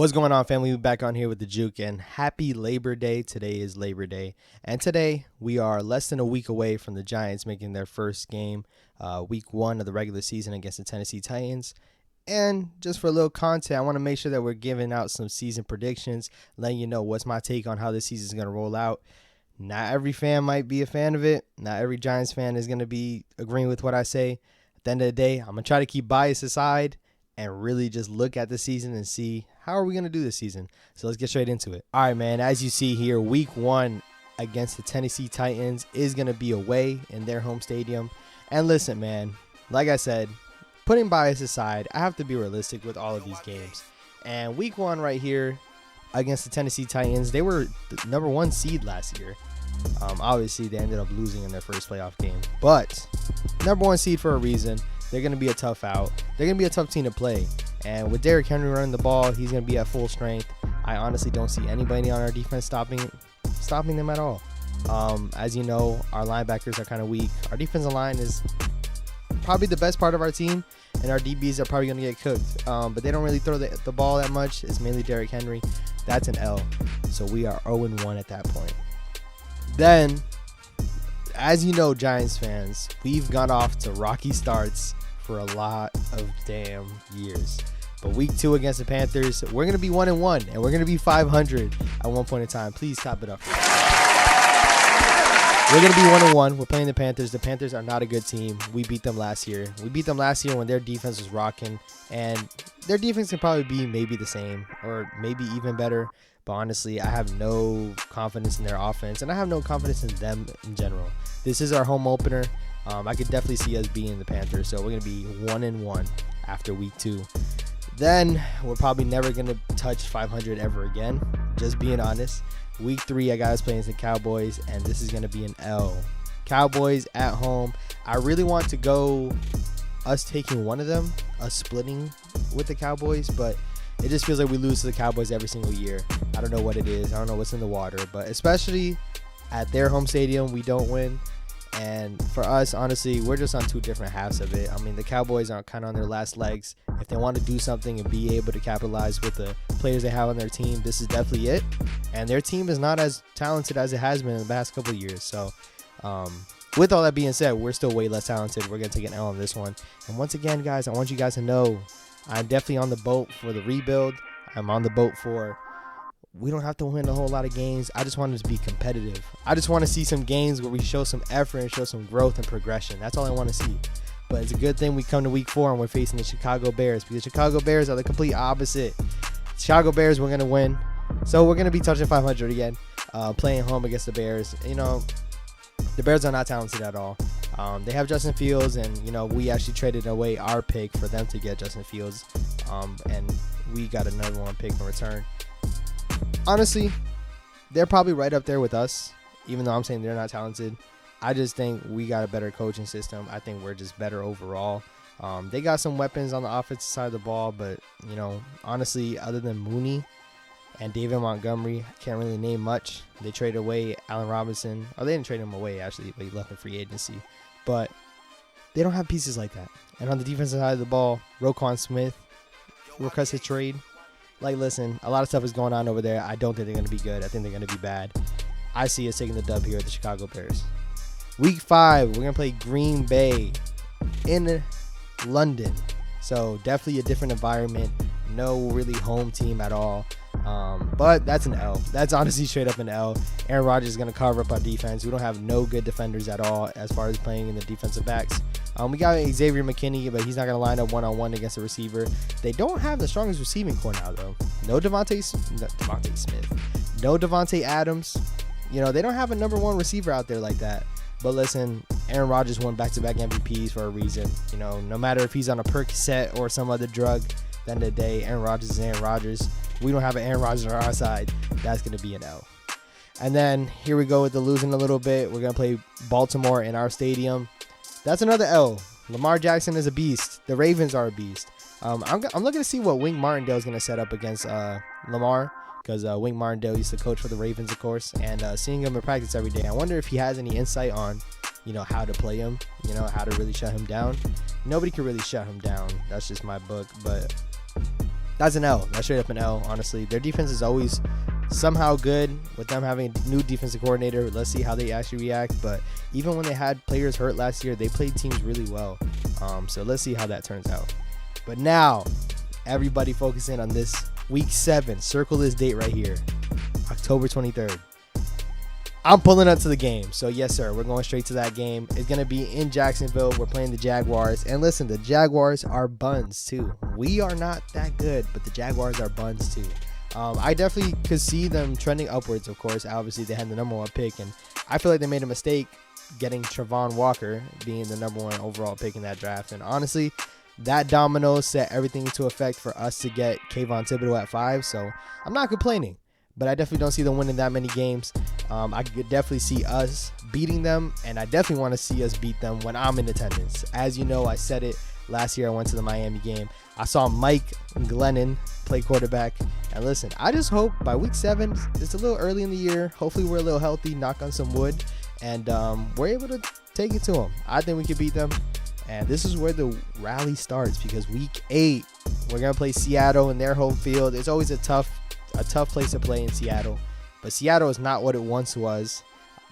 What's going on, family? We're back on here with the Juke, and happy Labor Day. Today is Labor Day, and today we are less than a week away from the Giants making their first game, week 1 of the regular season against the Tennessee Titans. And just for a little content, I want to make sure that we're giving out some season predictions, letting you know what's my take on how this season is going to roll out. Not every fan might be a fan of it. Not every Giants fan is going to be agreeing with what I say. At the end of the day, I'm going to try to keep bias aside and really just look at the season and see how are we going to do this season. So let's get straight into it. All right, man, as you see here, week 1 against the Tennessee Titans is going to be away in their home stadium. And listen, man, like I said, putting bias aside, I have to be realistic with all of these games. And week 1 right here against the Tennessee Titans, they were the number 1 seed last year. Obviously, they ended up losing in their first playoff game. But number 1 seed for a reason. They're going to be a tough out. They're going to be a tough team to play. And with Derrick Henry running the ball, he's going to be at full strength. I honestly don't see anybody on our defense stopping them at all. As you know, our linebackers are kind of weak. Our defensive line is probably the best part of our team, and our DBs are probably going to get cooked. But they don't really throw the ball that much. It's mainly Derrick Henry. That's an L. So we are 0-1 at that point. Then, as you know, Giants fans, we've gone off to rocky starts for a lot of damn years. But week 2 against the Panthers, we're going to be 1-1, and we're going to be 500 at one point in time. Please top it up. We're going to be 1-1. We're playing the Panthers. The Panthers are not a good team. We beat them last year. We beat them last year when their defense was rocking, and their defense can probably be maybe the same or maybe even better. But honestly, I have no confidence in their offense, and I have no confidence in them in general. This is our home opener. I could definitely see us being the Panthers, so we're going to be 1-1 after week 2. Then we're probably never going to touch 500 ever again, just being honest. Week 3, I got us playing the Cowboys, and this is going to be an L. Cowboys at home. I really want to go us taking one of them, us splitting with the Cowboys, but it just feels like we lose to the Cowboys every single year. I don't know what it is. I don't know what's in the water, but especially at their home stadium, we don't win. And for us, honestly, we're just on 2 different halves of it. I mean, the Cowboys are kind of on their last legs. If they want to do something and be able to capitalize with the players they have on their team, this is definitely it. And their team is not as talented as it has been in the past couple of years. So with all that being said, we're still way less talented. We're going to take an L on this one. And once again, guys, I want you guys to know I'm definitely on the boat for the rebuild. I'm on the boat for we don't have to win a whole lot of games. I just want it to be competitive. I just want to see some games where we show some effort and show some growth and progression. That's all I want to see. But it's a good thing we come to week 4 and we're facing the Chicago Bears, because Chicago Bears are the complete opposite. Chicago Bears, we're going to win. So we're going to be touching 500 again, playing home against the Bears. You know, the Bears are not talented at all. They have Justin Fields, and, you know, we actually traded away our pick for them to get Justin Fields, and we got another one pick in return. Honestly, they're probably right up there with us, even though I'm saying they're not talented. I just think we got a better coaching system. I think we're just better overall. They got some weapons on the offensive side of the ball, but, you know, honestly, other than Mooney and David Montgomery, I can't really name much. They traded away Allen Robinson. Or they didn't trade him away, actually, but he left in free agency. But they don't have pieces like that. And on the defensive side of the ball, Roquan Smith requested trade. Like, listen, a lot of stuff is going on over there. I don't think they're going to be good. I think they're going to be bad. I see us taking the dub here at the Chicago Bears. Week 5, we're going to play Green Bay in London. So definitely a different environment. No really home team at all. But that's an L. That's honestly straight up an L. Aaron Rodgers is going to carve up our defense. We don't have no good defenders at all as far as playing in the defensive backs. We got Xavier McKinney, but he's not going to line up one-on-one against a receiver. They don't have the strongest receiving core now, though. No Devontae Smith. No Devontae Adams. You know, they don't have a number 1 receiver out there like that. But listen, Aaron Rodgers won back-to-back MVPs for a reason. You know, no matter if he's on a Percocet or some other drug, at the end of the day, Aaron Rodgers is Aaron Rodgers. We don't have an Aaron Rodgers on our side. That's going to be an L. And then here we go with the losing a little bit. We're going to play Baltimore in our stadium. That's another L. Lamar Jackson is a beast. The Ravens are a beast. I'm looking to see what Wink Martindale is going to set up against Lamar, because Wink Martindale used to coach for the Ravens, of course, and seeing him in practice every day, I wonder if he has any insight on, you know, how to play him, you know, how to really shut him down. Nobody can really shut him down. That's just my book, but That's an L. That's straight up an L, honestly. Their defense is always somehow good with them having a new defensive coordinator. Let's see how they actually react. But even when they had players hurt last year, they played teams really well. So let's see how that turns out. But now, everybody focus in on this week 7. Circle this date right here, October 23rd. I'm pulling up to the game. So yes, sir, we're going straight to that game. It's going to be in Jacksonville. We're playing the Jaguars. And listen, the Jaguars are buns too. We are not that good, but the Jaguars are buns too. I definitely could see them trending upwards, of course. Obviously, they had the number 1 pick, and I feel like they made a mistake getting Travon Walker being the number 1 overall pick in that draft. And honestly, that domino set everything into effect for us to get Kayvon Thibodeaux at 5. So I'm not complaining, but I definitely don't see them winning that many games. I could definitely see us beating them, and I definitely want to see us beat them when I'm in attendance. As you know, I said it last year. I went to the Miami game. I saw Mike Glennon play quarterback. And listen, I just hope by week 7, it's a little early in the year. Hopefully we're a little healthy, knock on some wood, and we're able to take it to them. I think we could beat them. And this is where the rally starts, because week 8, we're going to play Seattle in their home field. It's always a tough place to play in Seattle. But Seattle is not what it once was.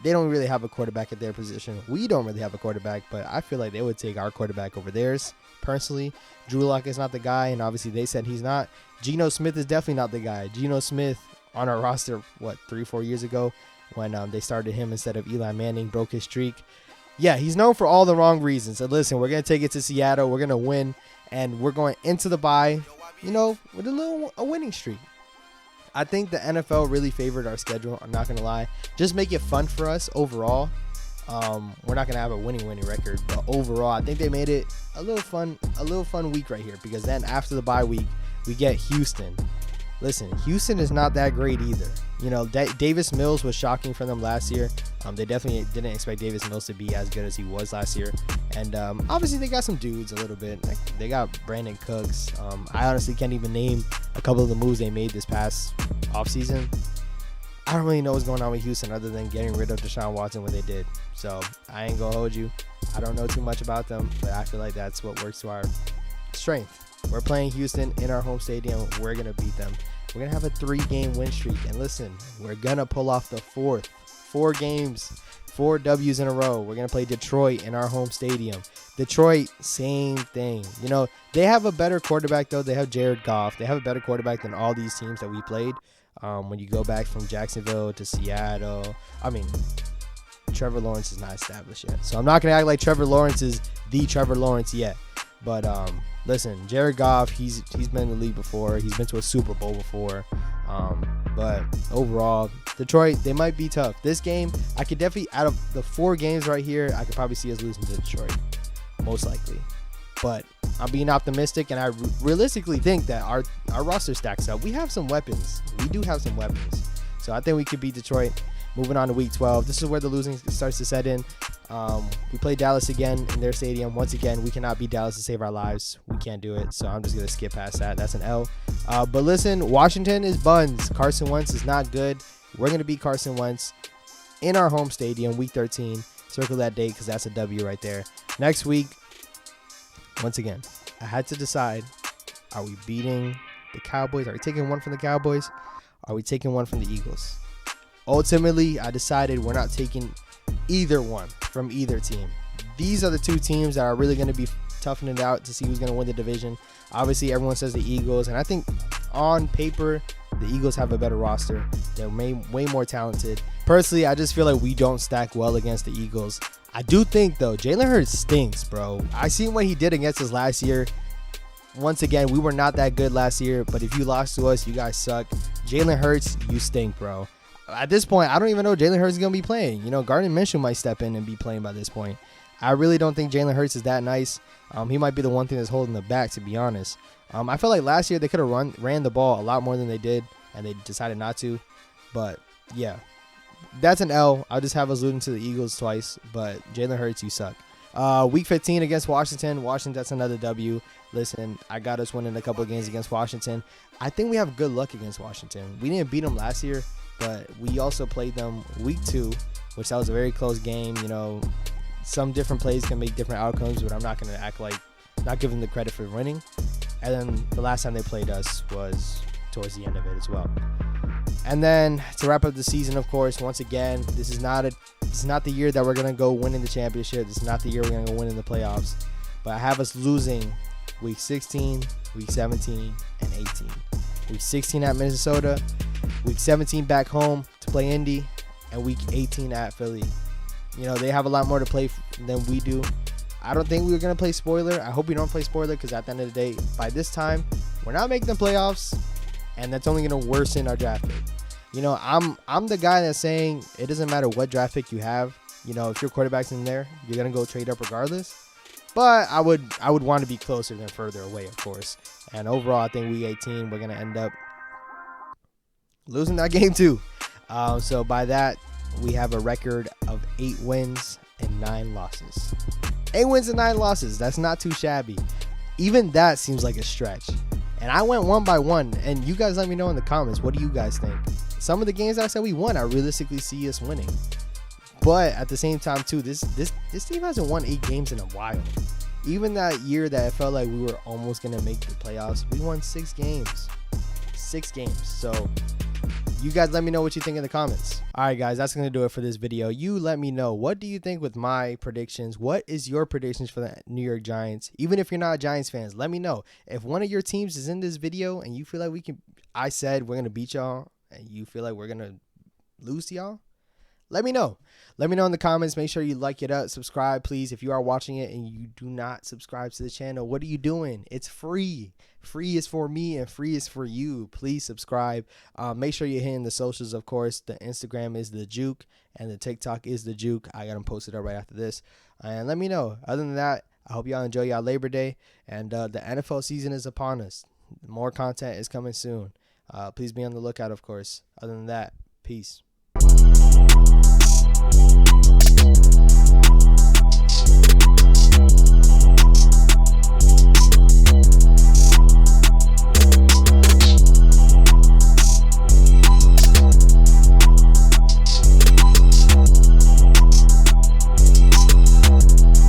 They don't really have a quarterback at their position. We don't really have a quarterback, but I feel like they would take our quarterback over theirs. Personally, Drew Lock is not the guy, and obviously they said he's not. Geno Smith is definitely not the guy. Geno Smith on our roster, 3-4 years ago, when they started him instead of Eli Manning, broke his streak. Yeah, he's known for all the wrong reasons. So listen, we're going to take it to Seattle. We're going to win, and we're going into the bye, with a winning streak. I think the NFL really favored our schedule. I'm not going to lie. Just make it fun for us overall. We're not going to have a winning record, but overall, I think they made it a little fun week right here, because then after the bye week, we get Houston. Listen, Houston is not that great either. Davis Mills was shocking for them last year. They definitely didn't expect Davis Mills to be as good as he was last year. And obviously they got some dudes a little bit. Like, they got Brandon Cooks. I honestly can't even name a couple of the moves they made this past offseason. I don't really know what's going on with Houston other than getting rid of Deshaun Watson when they did. So I ain't going to hold you. I don't know too much about them, but I feel like that's what works to our strength. We're playing Houston in our home stadium. We're going to beat them. We're going to have a 3-game win streak. And listen, we're going to pull off the 4th. 4 games, 4 W's in a row. We're going to play Detroit in our home stadium. Detroit, same thing. They have a better quarterback, though. They have Jared Goff. They have a better quarterback than all these teams that we played. When you go back from Jacksonville to Seattle, Trevor Lawrence is not established yet. So I'm not going to act like Trevor Lawrence is the Trevor Lawrence yet. But listen, Jared Goff, he's been in the league before. He's been to a Super Bowl before. But overall, Detroit, they might be tough. This game, I could definitely, out of the 4 games right here, I could probably see us losing to Detroit, most likely. But I'm being optimistic, and I realistically think that our roster stacks up. We have some weapons. We do have some weapons. So I think we could beat Detroit. Moving on to week 12. This is where the losing starts to set in. We play Dallas again in their stadium. Once again, we cannot beat Dallas to save our lives. We can't do it, so I'm just going to skip past that. That's an L. But listen, Washington is buns. Carson Wentz is not good. We're going to beat Carson Wentz in our home stadium, week 13. Circle that date because that's a W right there. Next week, once again, I had to decide, are we beating the Cowboys? Are we taking one from the Cowboys? Are we taking one from the Eagles? Ultimately, I decided we're not taking either one from either team. These are the 2 teams that are really going to be toughing it out to see who's going to win the division. Obviously, everyone says the Eagles, and I think on paper, the Eagles have a better roster. They're way more talented. Personally, I just feel like we don't stack well against the Eagles. I do think, though, Jalen Hurts stinks, bro. I seen what he did against us last year. Once again, we were not that good last year, but if you lost to us, you guys suck. Jalen Hurts, you stink, bro. At this point, I don't even know Jalen Hurts is going to be playing. Gardner Minshew might step in and be playing by this point. I really don't think Jalen Hurts is that nice. He might be the one thing that's holding them back, to be honest. I feel like last year they could have ran the ball a lot more than they did, and they decided not to. But, yeah, that's an L. I'll just have us losing to the Eagles twice, but Jalen Hurts, you suck. Week 15 against Washington. That's another W. Listen, I got us winning a couple of games against Washington. I think we have good luck against Washington. We didn't beat them last year, but we also played them week 2, which that was a very close game. Some different plays can make different outcomes, but I'm not going to act like not giving the credit for winning. And then the last time they played us was towards the end of it as well. And then to wrap up the season, of course, once again, this is not the year that we're going to go winning the championship. This is not the year we're going to go winning the playoffs. But I have us losing week 16, week 17, and 18. Week 16 at Minnesota, week 17 back home to play Indy, and week 18 at Philly. You know, they have a lot more to play than we do. I don't think we were going to play spoiler. I hope we don't play spoiler, because at the end of the day, by this time, we're not making the playoffs, and that's only going to worsen our draft pick. You know, I'm the guy that's saying it doesn't matter what draft pick you have. You know, if your quarterback's in there, you're going to go trade up regardless. But I would want to be closer than further away, of course. And overall, I think week 18, we're going to end up losing that game too. So by that, we have a record of 8 wins and 9 losses. 8 wins and 9 losses. That's not too shabby. Even that seems like a stretch. And I went one by one. And you guys let me know in the comments, what do you guys think? Some of the games that I said we won, I realistically see us winning. But at the same time, too, this team hasn't won 8 games in a while. Even that year that it felt like we were almost going to make the playoffs, we won 6 games. 6 games. So you guys let me know what you think in the comments. All right, guys, that's going to do it for this video. You let me know. What do you think with my predictions? What is your predictions for the New York Giants? Even if you're not Giants fans, let me know. If one of your teams is in this video and you feel like I said we're going to beat y'all, and you feel like we're going to lose to y'all, let me know. Let me know in the comments. Make sure you like it up. Subscribe, please. If you are watching it and you do not subscribe to the channel, what are you doing? It's free. Free is for me and free is for you. Please subscribe. Make sure you're hitting the socials, of course. The Instagram is The Juke and the TikTok is The Juke. I got them posted up right after this. And let me know. Other than that, I hope y'all enjoy y'all Labor Day. And the NFL season is upon us. More content is coming soon. Please be on the lookout, of course. Other than that, peace.